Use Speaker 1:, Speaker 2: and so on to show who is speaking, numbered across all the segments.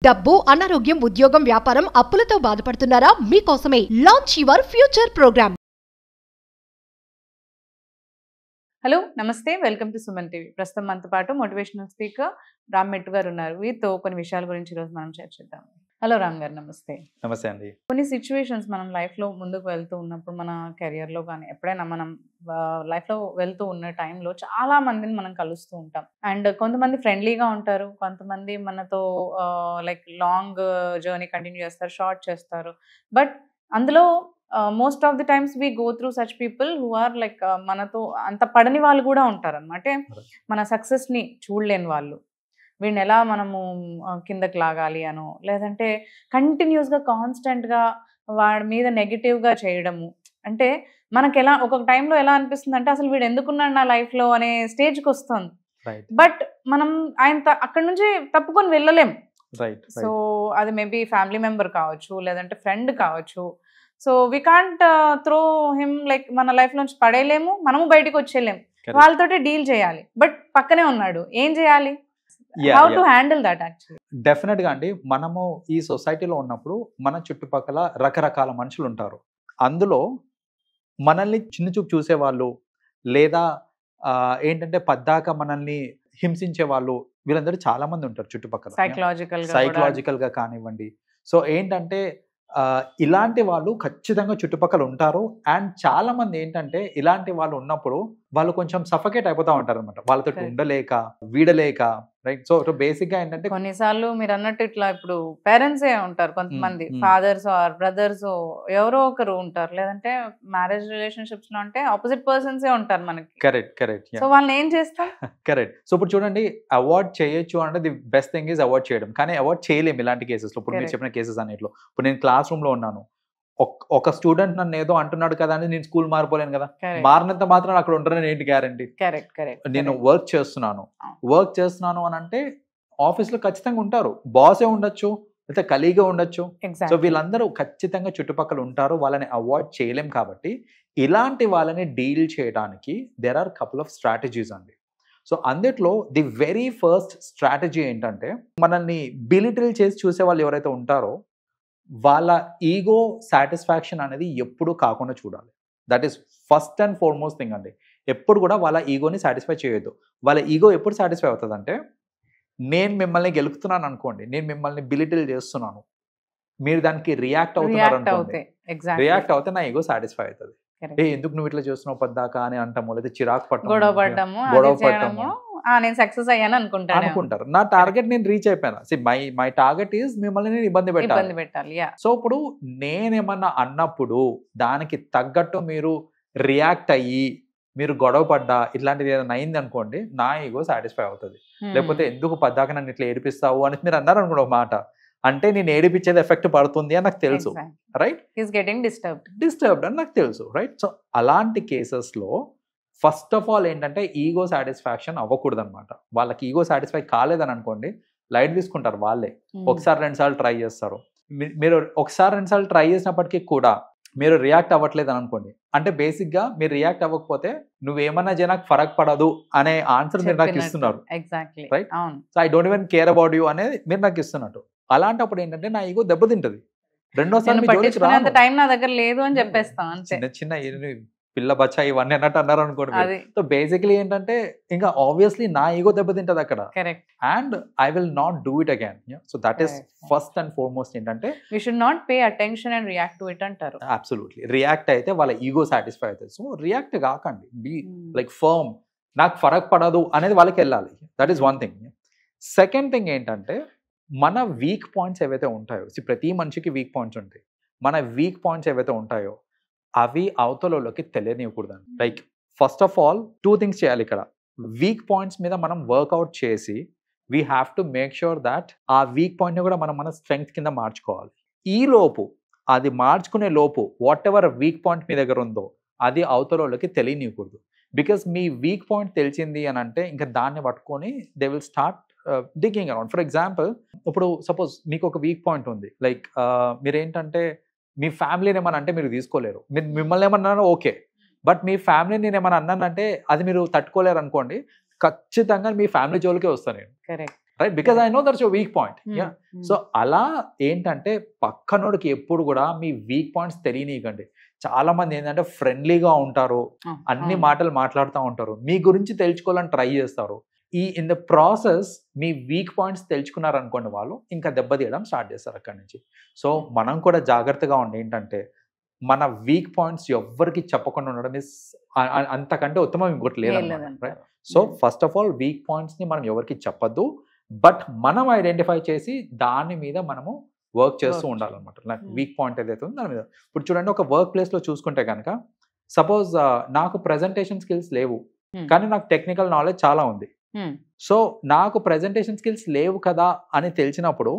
Speaker 1: డబ్బు, అనారోగ్యం, ఉద్యోగం, వ్యాపారం, అప్పులతో బాధపడుతున్నారా? మీకోసమే launch your future programme.
Speaker 2: Hello నమస్తే, వెల్కమ్ టు సుమన్ టీవీ. ప్రస్తుతం మనతో పాటు మోటివేషనల్ స్పీకర్ రామ్ మెట్టు గారు ఉన్నారు. వీరితో కొన్ని విషయాల గురించి ఈరోజు మనం చర్చిద్దాం. హలో రామ్ గారు, నమస్తే.
Speaker 3: నమస్తే అండి.
Speaker 2: కొన్ని సిచ్యువేషన్స్ మనం లైఫ్లో ముందుకు వెళ్తూ ఉన్నప్పుడు, మన కెరియర్లో కానీ ఎప్పుడైనా మనం లైఫ్లో వెళ్తూ ఉన్న టైంలో చాలా మందిని మనం కలుస్తూ ఉంటాం. అండ్ కొంతమంది ఫ్రెండ్లీగా ఉంటారు, కొంతమంది మనతో లైక్ లాంగ్ జర్నీ కంటిన్యూ చేస్తారు, షార్ట్ చేస్తారు. బట్ అందులో most of the times we go through such people who are like మనతో అంత పడని వాళ్ళు కూడా ఉంటారు అనమాట. మన సక్సెస్ని చూడలేని వాళ్ళు, వీడిని ఎలా మనము కిందకి లాగాలి అనో, లేదంటే కంటిన్యూస్గా కాన్స్టెంట్గా వాడి మీద నెగిటివ్గా చేయడము. అంటే మనకి ఎలా ఒక్కొక్క టైంలో ఎలా అనిపిస్తుంది అంటే, అసలు వీడు ఎందుకున్నాడు నా లైఫ్లో అనే స్టేజ్కి వస్తుంది. బట్ మనం ఆయన అక్కడి నుంచి తప్పుకొని వెళ్ళలేం. సో అది మేబీ ఫ్యామిలీ మెంబర్ కావచ్చు, లేదంటే ఫ్రెండ్ కావచ్చు. So we can't throw him, like మన లైఫ్ నుంచి పడేయలేము, మనము బయటకు వచ్చేయలేము, వాళ్ళతోటే డీల్ చేయాలి. బట్ పక్కనే ఉన్నాడు, ఏం చేయాలి? How to handle that? Actually
Speaker 3: definite గా అండి, మనము ఈ సొసైటీలో ఉన్నప్పుడు మన చుట్టుపక్కల రకరకాల మనుషులు ఉంటారు. అందులో మనల్ని చిన్న చూపు చూసేవాళ్ళు, లేదా ఏంటంటే పద్దాక మనల్ని హింసించే వాళ్ళు, వీళ్ళందరూ చాలా మంది ఉంటారు చుట్టుపక్కల. సైకలాజికల్ గా కానివ్వండి. సో ఏంటంటే ఇలాంటి వాళ్ళు ఖచ్చితంగా చుట్టుపక్కల ఉంటారు. అండ్ చాలా మంది ఏంటంటే ఇలాంటి వాళ్ళు ఉన్నప్పుడు వాళ్ళు కొంచెం సఫకేట్ అయిపోతా ఉంటారు అనమాట, వాళ్ళతో ఉండలేక వీడలేక. రైట్. సో బేసిక్ గా ఏంటంటే
Speaker 2: కొన్నిసార్లు మీరు అన్నట్టు ఇట్లా ఇప్పుడు పేరెంట్సే ఉంటారు, కొంతమంది ఫాదర్స్ ఆర్ బ్రదర్స్ ఎవరో ఒకరు ఉంటారు, లేదంటే మ్యారేజ్ రిలేషన్షిప్స్ లో అంటే ఆపోజిట్ పర్సన్సే ఉంటారు మనకి.
Speaker 3: కరెక్ట్.
Speaker 2: సో వాళ్ళని ఏం చేస్తాం?
Speaker 3: కరెక్ట్. సో ఇప్పుడు చూడండి, అవాయిడ్ చేయొచ్చు అంటే the best thing is avoid చేయడం. కానీ అవాయిడ్ చేయలేము ఇలాంటి కేసెస్ లో. ఇప్పుడు మీరు చెప్పిన కేసెస్ అన్నిట్లో, ఇప్పుడు నేను క్లాస్ రూమ్ లో ఉన్నాను, ఒక స్టూడెంట్ నన్ను ఏదో అంటున్నాడు కదా అని నేను స్కూల్ మారిపోలేను కదా. మారినంత మాత్రం అక్కడ ఉంటారని ఏంటి గ్యారంటీ? నేను వర్క్ చేస్తున్నాను అని అంటే ఆఫీస్ లో ఖచ్చితంగా ఉంటారు, బాసే ఉండొచ్చు, లేకపోతే కలీగా ఉండొచ్చు. సో వీళ్ళందరూ ఖచ్చితంగా చుట్టుపక్కల ఉంటారు, వాళ్ళని అవాయిడ్ చేయలేం. కాబట్టి ఇలాంటి వాళ్ళని డీల్ చేయడానికి there are couple of strategies అండి. సో అందుట్లో ది వెరీ ఫస్ట్ స్ట్రాటజీ ఏంటంటే, మనల్ని బిలిటిల్ చేసి చూసే వాళ్ళు ఎవరైతే ఉంటారో వాళ్ళ ఈగో సాటిస్ఫాక్షన్ అనేది ఎప్పుడు కాకుండా చూడాలి. That is first and foremost thing అండి. ఎప్పుడు కూడా వాళ్ళ ఈగోని సాటిస్ఫై చేయొద్దు. వాళ్ళ ఈగో ఎప్పుడు సాటిస్ఫై అవుతుంది అంటే, నేను మిమ్మల్ని గెలుపుతున్నాను అనుకోండి, నేను మిమ్మల్ని బిలిటిల్ చేస్తున్నాను, మీరు దానికి రియాక్ట్ అవుతున్నారు అనుకోండి, రియాక్ట్ అవుతే నా ఈగో సాటిస్ఫై అవుతుంది. ఎందుకు నువ్వు ఇట్లా చేస్తున్నావు పద్దాకా అని అంటాము, లేదా చిరాకు పట్టడం, గొడవ పడటము,
Speaker 2: నేను సక్సెస్ అయ్యాను అనుకుంటారు.
Speaker 3: నా టార్గెట్ నేను రీచ్ అయిపోయినా. మై టార్గెట్ ఈజ్ మిమ్మల్ని నేను ఇబ్బంది పెట్టాలి. సో ఇప్పుడు నేనేమన్నా అన్నప్పుడు దానికి తగ్గట్టు మీరు రియాక్ట్ అయ్యి మీరు గొడవ పడ్డా ఇట్లాంటిది ఏదైనా అయింది అనుకోండి, నా ఈగో సాటిస్ఫై అవుతుంది. లేకపోతే ఎందుకు పద్దాక నన్ను ఇట్లా ఏడిపిస్తావు అని మీరు అన్నారు అనుకోండి ఒక మాట, అంటే నేను ఏడిపించేది ఎఫెక్ట్ పడుతుంది అని నాకు తెలుసు. రైట్.
Speaker 2: ఈస్ గెటింగ్
Speaker 3: డిస్టర్బ్డ్ అని నాకు తెలుసు. రైట్. సో అలాంటి కేసెస్లో ఫస్ట్ ఆఫ్ ఆల్ ఏంటంటే ఈగో సాటిస్ఫాక్షన్ అవ్వకూడదు అనమాట. వాళ్ళకి ఈగో సాటిస్ఫై కాలేదని అనుకోండి, లైట్ తీసుకుంటారు వాళ్ళే. ఒకసారి 2 సార్లు ట్రై చేస్తారు. మీరు ఒకసారి 2 సార్లు ట్రై చేసినప్పటికీ కూడా మీరు రియాక్ట్ అవ్వట్లేదు అని అనుకోండి, అంటే బేసిక్ గా మీరు రియాక్ట్ అవ్వకపోతే నువ్వేమన్నా జనాకు ఫరక్ పడదు అనే ఆన్సర్ మీరు నాకు ఇస్తున్నారు. Right. So I don't even care about you అనేది మీరు నాకు ఇస్తున్నట్టు. అలాంటప్పుడు ఏంటంటే నా ఈగో దెబ్బతింటది.
Speaker 2: రెండోసారి టైం నా దగ్గర లేదు అని చెప్పేస్తాను.
Speaker 3: చిన్న పిల్ల బచ్చా ఇవన్నీ అన్నట్టు అన్నారు అనుకోండి. సో బేసిక్లీ ఏంటంటే ఇంకా ఆబ్వియస్లీ నా ఈగో దెబ్బతింటది అక్కడ. And I will not do it again. So that is first and foremost ఏంటంటే,
Speaker 2: we should not pay attention and react to it అంటారు.
Speaker 3: అబ్సల్యూట్లీ. రియాక్ట్ అయితే వాళ్ళ ఈగో సాటిస్ఫై అవుతుంది. సో రియాక్ట్ కాకండి, బీ లైక్ ఫర్మ్, నాకు ఫరక్ పడదు అనేది వాళ్ళకి వెళ్ళాలి. That is one thing. Second thing ఏంటంటే, మన వీక్ పాయింట్స్ ఏవైతే ఉంటాయో, ప్రతి మనిషికి వీక్ పాయింట్స్ ఉంటాయి. మన వీక్ పాయింట్స్ ఏవైతే ఉంటాయో అవి అవతలలోకి తెలియనివ్వకూడదండి. Like first of all 2 things చేయాలి ఇక్కడ. వీక్ పాయింట్స్ మీద మనం వర్కౌట్ చేసి we have to make sure that ఆ వీక్ పాయింట్ని కూడా మనం మన స్ట్రెంగ్త్ కింద మార్చుకోవాలి. ఈ లోపు, అది మార్చుకునే లోపు వాట్ ఎవర్ వీక్ పాయింట్ మీ దగ్గర ఉందో అది అవతలలోకి తెలియనివ్వకూడదు. బికాస్ మీ వీక్ పాయింట్ తెలిసింది అని అంటే ఇంకా దాన్ని పట్టుకొని they will start digging around. For example, ఇప్పుడు సపోజ్ మీకు ఒక వీక్ పాయింట్ ఉంది, లైక్ మీరేంటంటే మీ ఫ్యామిలీని ఏమన్నా అంటే మీరు తీసుకోలేరు, మిమ్మల్ని ఏమన్నా ఓకే, బట్ మీ ఫ్యామిలీని నేను ఏమన్నా అన్నానంటే అది మీరు తట్టుకోలేరు అనుకోండి, ఖచ్చితంగా మీ ఫ్యామిలీ జోలికే వస్తాను నేను. Right, because I know that's your weak point. So అలా ఏంటంటే పక్కనోడికి ఎప్పుడు కూడా మీ వీక్ పాయింట్స్ తెలియనీయకండి. చాలా మంది ఏంటంటే ఫ్రెండ్లీగా ఉంటారు, అన్ని మాటలు మాట్లాడుతూ ఉంటారు, మీ గురించి తెలుసుకోవాలని ట్రై చేస్తారు. ఇన్ ద ప్రాసెస్ మీ వీక్ పాయింట్స్ తెలుసుకున్నారనుకోండి, వాళ్ళు ఇంకా దెబ్బతీయడం స్టార్ట్ చేస్తారు అక్కడి నుంచి. సో మనం కూడా జాగ్రత్తగా ఉండి ఏంటంటే మన వీక్ పాయింట్స్ ఎవ్వరికి చెప్పకుండా ఉండడం అంతకంటే ఉత్తమం ఇంకోటి లేదన్నమాట. So first of all week పాయింట్స్ని మనం ఎవరికి చెప్పద్దు, బట్ మనం ఐడెంటిఫై చేసి దాని మీద మనము వర్క్ చేస్తూ ఉండాలన్నమాట. లైక్ వీక్ పాయింట్ ఏదైతే ఉందో దాని మీద. ఇప్పుడు చూడండి, ఒక వర్క్ ప్లేస్లో చూసుకుంటే కనుక సపోజ్ నాకు ప్రెజెంటేషన్ స్కిల్స్ లేవు, కానీ నాకు టెక్నికల్ నాలెడ్జ్ చాలా ఉంది. సో నాకు ప్రెజెంటేషన్ స్కిల్స్ లేవు కదా అని తెలిసినప్పుడు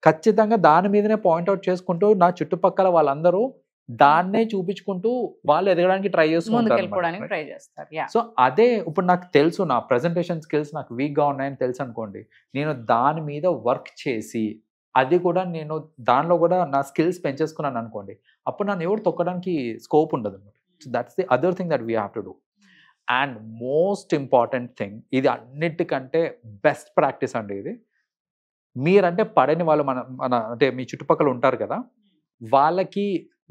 Speaker 3: ఖచ్చితంగా దాని మీదనే పాయింట్అవుట్ చేసుకుంటూ నా చుట్టుపక్కల వాళ్ళందరూ దాన్నే చూపించుకుంటూ వాళ్ళు ఎదగడానికి ట్రై చేస్తారు. సో అదే ఇప్పుడు నాకు తెలుసు నా ప్రెజెంటేషన్ స్కిల్స్ నాకు వీక్గా ఉన్నాయని తెలుసు అనుకోండి, నేను దాని మీద వర్క్ చేసి అది కూడా నేను దానిలో కూడా నా స్కిల్స్ పెంచేసుకున్నాను అనుకోండి, అప్పుడు నన్ను ఎవరు తొక్కడానికి స్కోప్ ఉండదు అనమాట. So that's the other thing that we have to do. And most important thing, ఇది అన్నిటికంటే బెస్ట్ ప్రాక్టీస్ అండి ఇది. మీరంటే పడని వాళ్ళు మన అంటే మీ చుట్టుపక్కల ఉంటారు కదా, వాళ్ళకి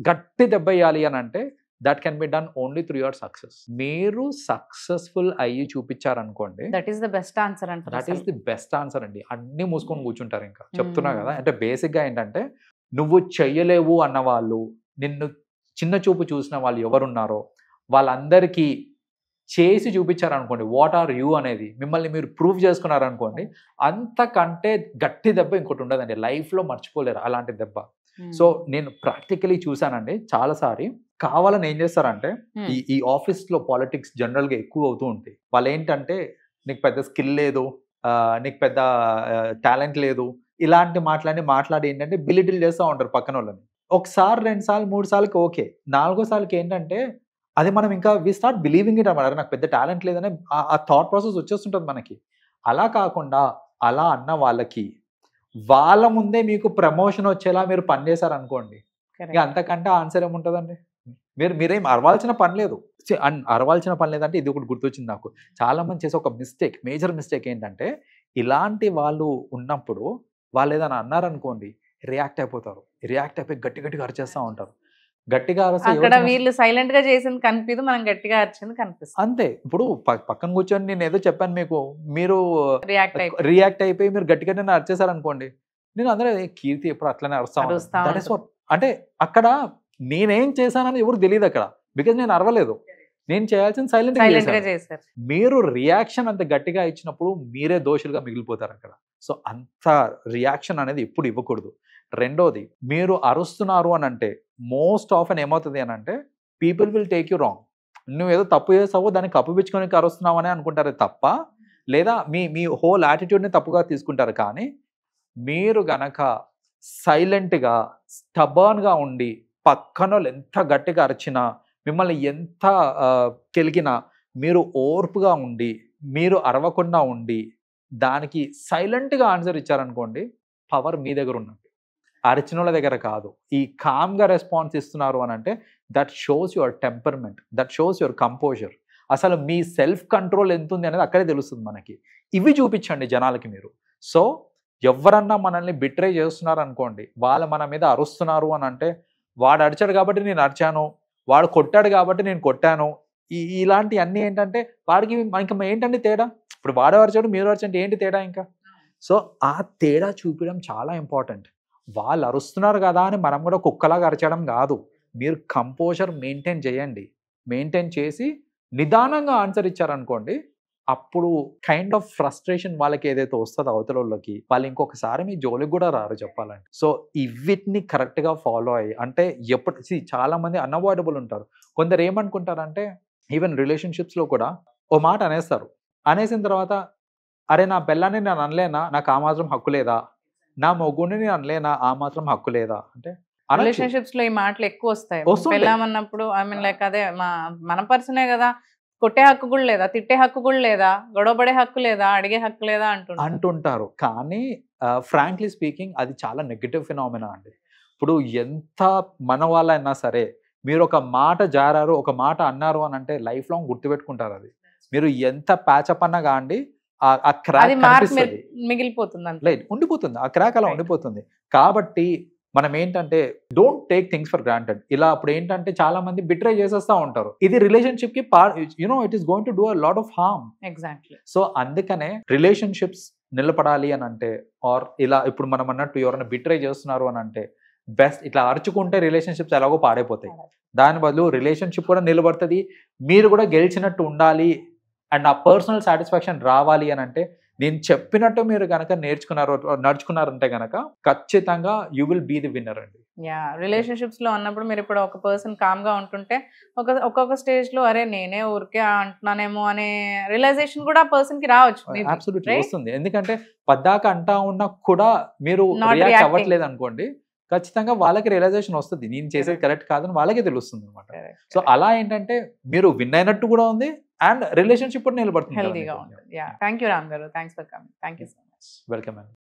Speaker 3: గట్టి దెబ్బ వేయాలి అని అంటే that can be done only through your success. మీరు సక్సెస్ఫుల్ అయ్యి చూపించారనుకోండి,
Speaker 2: that is the best answer.
Speaker 3: That is the best answer అండి. అన్ని మూసుకొని కూర్చుంటారు. ఇంకా చెప్తున్నా కదా, అంటే బేసిక్గా ఏంటంటే నువ్వు చెయ్యలేవు అన్న వాళ్ళు, నిన్ను చిన్న చూపు చూసిన వాళ్ళు ఎవరున్నారో వాళ్ళందరికీ చేసి చూపించారనుకోండి, వాట్ ఆర్ యూ అనేది మిమ్మల్ని మీరు ప్రూవ్ చేసుకున్నారనుకోండి, అంతకంటే గట్టి దెబ్బ ఇంకోటి ఉండదండి. లైఫ్లో మర్చిపోలేరు అలాంటి దెబ్బ. సో నేను ప్రాక్టికలీ చూసానండి చాలాసారి. కావాలని ఏం చేస్తారంటే ఈ ఆఫీస్లో పాలిటిక్స్ జనరల్గా ఎక్కువ అవుతూ ఉంటాయి. వాళ్ళు ఏంటంటే నీకు పెద్ద స్కిల్ లేదు, నీకు పెద్ద టాలెంట్ లేదు, ఇలాంటి మాట్లాడి ఏంటంటే బిలిటిల్ చేస్తూ ఉంటారు పక్కన వాళ్ళని. ఒకసారి 2 సార్లు 3 సార్లకి ఓకే, 4వ సార్లకి ఏంటంటే అది మనం ఇంకా వి స్టార్ట్ బిలీవింగ్ ఇట్ అన్నమాట. నాకు పెద్ద టాలెంట్ లేదని ఆ థాట్ ప్రాసెస్ వచ్చేస్తుంటుంది మనకి. అలా కాకుండా అలా అన్న వాళ్ళకి వాళ్ళ ముందే మీకు ప్రమోషన్ వచ్చేలా మీరు పనిచేశారు అనుకోండి, ఇక అంతకంటే ఆన్సర్ ఏముంటుందండి. మీరేం అరవాల్సిన పని లేదు. అరవాల్సిన పని లేదంటే ఇది ఒకటి గుర్తొచ్చింది నాకు. చాలా మంది చేసే ఒక మిస్టేక్, మేజర్ మిస్టేక్ ఏంటంటే ఇలాంటి వాళ్ళు ఉన్నప్పుడు వాళ్ళు ఏదైనా అన్నారనుకోండి, రియాక్ట్ అయిపోతారు. రియాక్ట్ అయిపోయి గట్టిగా అరిచేస్తూ ఉంటారు. గట్టిగా
Speaker 2: అక్కడ వీళ్ళు సైలెంట్ గా చేసింది కనిపిదు, మనం గట్టిగా అరిచింది కనిపిస్తుంది
Speaker 3: అంతే. ఇప్పుడు పక్కన కూర్చొని నేను ఏదో చెప్పాను మీకు, మీరు రియాక్ట్ అయిపోయి మీరు గట్టిగా నేను అరిచేశారనుకోండి, నేను అందరూ కీర్తి ఎప్పుడు అట్లనే అరుస్తాను. అంటే అక్కడ నేనేం చేశానని ఎవరు తెలియదు అక్కడ, బికాజ్ నేను అరవలేదు. నేను చేయాల్సింది సైలెంట్ గా చేశారు. మీరు రియాక్షన్ అంత గట్టిగా ఇచ్చినప్పుడు మీరే దోషులుగా మిగిలిపోతారు అక్కడ. సో అంత రియాక్షన్ అనేది ఎప్పుడు ఇవ్వకూడదు. రెండోది, మీరు అరుస్తున్నారు అని అంటే మోస్ట్ ఆఫెన్ ఏమవుతుంది అని అంటే people will take you wrong. నువ్వు ఏదో తప్పు చేసావో దాన్ని కప్పిపుచ్చుకొని అరుస్తున్నావు అని అనుకుంటారు తప్ప, లేదా మీ హోల్ యాటిట్యూడ్ని తప్పుగా తీసుకుంటారు. కానీ మీరు గనక సైలెంట్గా స్టబర్న్గా ఉండి పక్కన వాళ్ళు ఎంత గట్టిగా అరిచినా, మిమ్మల్ని ఎంత కెలిగినా మీరు ఓర్పుగా ఉండి మీరు అరవకుండా ఉండి దానికి సైలెంట్గా ఆన్సర్ ఇచ్చారనుకోండి, పవర్ మీ దగ్గర ఉన్నట్టు, అరిచిన వాళ్ళ దగ్గర కాదు. ఈ కామ్గా రెస్పాన్స్ ఇస్తున్నారు అని అంటే that shows your temperament, that shows your composer. అసలు మీ సెల్ఫ్ కంట్రోల్ ఎంత ఉంది అనేది అక్కడే తెలుస్తుంది మనకి. ఇవి చూపించండి జనాలకి మీరు. సో ఎవరన్నా మనల్ని బిట్రే చేస్తున్నారు అనుకోండి, వాళ్ళు మన మీద అరుస్తున్నారు అని అంటే వాడు అరిచాడు కాబట్టి నేను అరిచాను, వాడు కొట్టాడు కాబట్టి నేను కొట్టాను, ఇలాంటి అన్నీ ఏంటంటే వాడికి ఇంకా ఏంటంటే తేడా. ఇప్పుడు వాడు అరిచాడు మీరు అరిచంటే ఏంటి తేడా ఇంకా. సో ఆ తేడా చూపించడం చాలా ఇంపార్టెంట్. వాళ్ళు అరుస్తున్నారు కదా అని మనం కూడా కుక్కలాగా అరచడం కాదు. మీరు కంపోజర్ మెయింటైన్ చేయండి. మెయింటైన్ చేసి నిదానంగా ఆన్సర్ ఇచ్చారనుకోండి, అప్పుడు కైండ్ ఆఫ్ ఫ్రస్ట్రేషన్ వాళ్ళకి ఏదైతే వస్తుందో అవతల వాళ్ళకి, వాళ్ళు ఇంకొకసారి మీ జోలికి కూడా రారు చెప్పాలంటే. సో వీటిని కరెక్ట్గా ఫాలో అయ్యి, అంటే చాలా మంది అన్అవాయిడబుల్ ఉంటారు. కొందరు ఏమనుకుంటారంటే ఈవెన్ రిలేషన్షిప్స్లో కూడా ఓ మాట అనేస్తారు. అనేసిన తర్వాత అరే నా పిల్లాన్ని నేను అనలేనా, నాకు ఆ మాత్రం హక్కు లేదా, నా మొగ్గుని నేను అనలేనా, ఆ మాత్రం హక్కు లేదా. అంటే
Speaker 2: రిలేషన్షిప్స్ లో ఈ మాటలు ఎక్కువ వస్తాయి. పెళ్ళామన్నప్పుడు ఐ మీన్ లైక్ అదే మన పర్సనే కదా, కొట్టే హక్కు కూడా లేదా, తిట్టే హక్కు కూడా లేదా, గొడవపడే హక్కు లేదా, అడిగే హక్కు లేదా
Speaker 3: అంటుంటారు. కానీ ఫ్రాంక్లీ స్పీకింగ్ అది చాలా నెగటివ్ ఫినామినా అండి. ఇప్పుడు ఎంత మన వాళ్ళైనా సరే మీరు ఒక మాట జారారు, ఒక మాట అన్నారు అని అంటే లైఫ్ లాంగ్ గుర్తుపెట్టుకుంటారు. అది మీరు ఎంత ప్యాచప్ అన్నా కాండి, ఆ క్రాక్
Speaker 2: అది మార్క్
Speaker 3: కనిపిస్తుంది,
Speaker 2: మిగిలిపోతుంది అంతే.
Speaker 3: లైట్ ఉండిపోతుంది, ఆ క్రాక్ అలా
Speaker 2: Right.
Speaker 3: ఉండిపోతుంది. కాబట్టి మనం ఏంటంటే don't take things for granted. ఇలా అప్పుడు ఏంటంటే చాలా మంది బిట్రే చేసేస్తా ఉంటారు. ఇది రిలేషన్షిప్ కి it is going to do a lot of harm.
Speaker 2: Exactly.
Speaker 3: So అందుకనే రిలేషన్షిప్స్ నిలబడాలి అని అంటే, ఆర్ ఇలా ఇప్పుడు మనం అన్నట్టు ఎవరైనా బిట్రే చేస్తున్నారు అని అంటే, బెస్ట్ ఇట్లా అరుచుకుంటే రిలేషన్షిప్స్ ఎలాగో పాడైపోతాయి. దాని బదులు రిలేషన్షిప్ కూడా నిలబడుతుంది, మీరు కూడా గెలిచినట్టు ఉండాలి అండ్ ఆ పర్సనల్ సాటిస్ఫాక్షన్ రావాలి అని అంటే, నేను చెప్పినట్టు మీరు కనుక నడుచుకున్నారంటే కనుక ఖచ్చితంగా you will be the winner అండి.
Speaker 2: యా, రిలేషన్షిప్స్ లో అన్నప్పుడు మీరు ఇప్పుడు ఒక పర్సన్ కామ్ గా ఉంటుంటే ఒక్కొక్క స్టేజ్ లో అరే నేనే ఊరికే అంటున్నానేమో అనే రియలైజేషన్ కూడా పర్సన్ కి రావచ్చు.
Speaker 3: అబ్సల్యూట్లీ వస్తుంది. ఎందుకంటే పద్దాక అంటా ఉన్నా కూడా మీరు
Speaker 2: Not
Speaker 3: రియాక్ట్
Speaker 2: reacting.
Speaker 3: అవ్వట్లేదు అనుకోండి, ఖచ్చితంగా వాళ్ళకి రియలైజేషన్ వస్తుంది, నేను చేసేది కరెక్ట్ కాదని వాళ్ళకే తెలుస్తుంది అనమాట. సో అలా ఏంటంటే మీరు విన్ అయినట్టు కూడా ఉంది అండ్ రిలేషన్షిప్ కూడా నిలబడుతుంది.
Speaker 2: హెల్దీగా ఉంటుంది. యా, థ్యాంక్ యూ రామ్ గారు, thanks for coming. Thank you so much.
Speaker 3: Welcome అండి.